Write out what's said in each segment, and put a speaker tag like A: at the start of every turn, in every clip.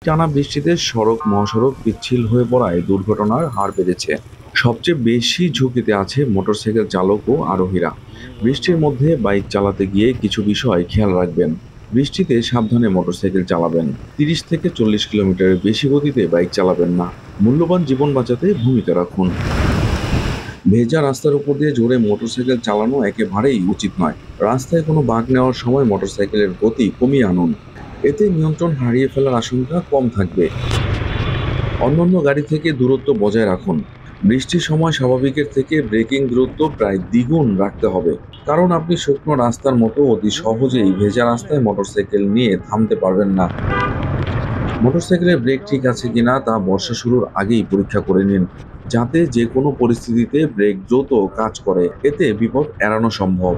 A: টানা বৃষ্টিতে সড়ক মহাসড়ক পিচ্ছিল হয়ে পড়ায় দুর্ঘটনার হার বেড়েছে। সবচেয়ে বেশি ঝুঁকিতে আছে মোটরসাইকেল চালক ও আরোহীরা। বৃষ্টির মধ্যে বাইক চালাতে গিয়ে কিছু বিষয় খেয়াল রাখবেন। বৃষ্টিতে সাবধানে মোটরসাইকেল চালাবেন। 30 থেকে 40 কিলোমিটারের বেশি গতিতে বাইক চালাবেন না। মূল্যবান জীবন বাঁচাতে ভূমিকা রাখুন। ভেজা রাস্তার উপর দিয়ে জোরে মোটরসাইকেল চালানো একেবারেই উচিত নয়। রাস্তায় কোনো বাঁক নেওয়ার সময় মোটরসাইকেলের গতি কমিয়ে আনুন। এতে নিয়ন্ত্রণ হারিয়ে ফেলার আশঙ্কা কম থাকবে। অন্যান্য গাড়ি থেকে দূরত্ব বজায় রাখুন। বৃষ্টির সময় স্বাভাবিকের থেকে ব্রেকিং দূরত্ব প্রায় দ্বিগুণ রাখতে হবে, কারণ আপনি শুকনো রাস্তার মতো অতি সহজেই ভেজা রাস্তায় মোটরসাইকেল নিয়ে থামতে পারবেন না। মোটরসাইকেলের ব্রেক ঠিক আছে কিনা তা বর্ষা শুরুর আগেই পরীক্ষা করে নিন, যাতে যে কোনো পরিস্থিতিতে ব্রেক দ্রুত কাজ করে। এতে বিপদ এড়ানো সম্ভব।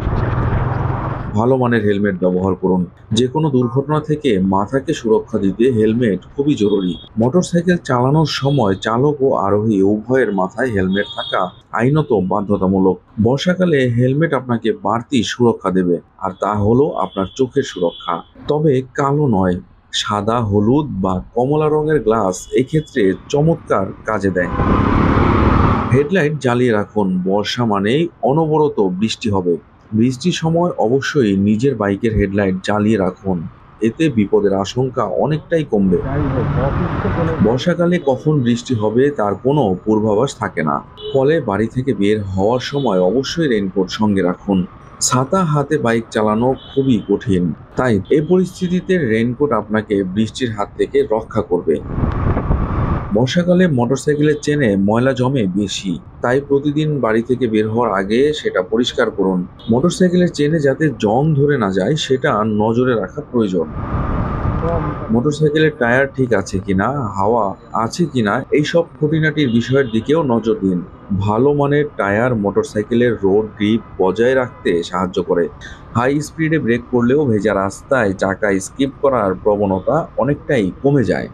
A: ভালো মানের হেলমেট ব্যবহার করুন। যে কোনো দুর্ঘটনা থেকে মাথাকে সুরক্ষা দিতে হেলমেট খুবই জরুরি। মোটরসাইকেল চালানোর সময় চালক ও আরোহী উভয়ের মাথায় হেলমেট থাকা আইনত বাধ্যতামূলক। বর্ষাকালে হেলমেট আপনাকে বাড়তি সুরক্ষা দেবে, আর তা হলো আপনার চোখের সুরক্ষা। তবে কালো নয়, সাদা, হলুদ বা কমলা রঙের গ্লাস এক্ষেত্রে চমৎকার কাজে দেয়। হেডলাইট জ্বালিয়ে রাখুন। বর্ষা মানেই অনবরত বৃষ্টি হবে। বৃষ্টির সময় অবশ্যই নিজের বাইকের হেডলাইট জ্বালিয়ে রাখুন। এতে বিপদের আশঙ্কা অনেকটাই কমবে। বর্ষাকালে কখন বৃষ্টি হবে তার কোনো পূর্বাভাস থাকে না, ফলে বাড়ি থেকে বের হওয়ার সময় অবশ্যই রেইনকোট সঙ্গে রাখুন। ছাতা হাতে বাইক চালানো খুবই কঠিন, তাই এই পরিস্থিতিতে রেইনকোট আপনাকে বৃষ্টির হাত থেকে রক্ষা করবে। বর্ষাকালে মোটরসাইকেলের চেনে ময়লা জমে বেশি, তাই প্রতিদিন বাড়ি থেকে বের হওয়ার আগে সেটা পরিষ্কার করুন। মোটরসাইকেলের চেনে যাতে জং ধরে না যায় সেটা নজরে রাখা প্রয়োজন। মোটরসাইকেলের টায়ার ঠিক আছে কিনা, হাওয়া আছে কিনা, এইসব খুঁটিনাটির বিষয়ের দিকেও নজর দিন। ভালো মানের টায়ার মোটরসাইকেলের রোড গ্রিপ বজায় রাখতে সাহায্য করে। হাই স্পিডে ব্রেক করলেও ভেজা রাস্তায় চাকা স্কিপ করার প্রবণতা অনেকটাই কমে যায়।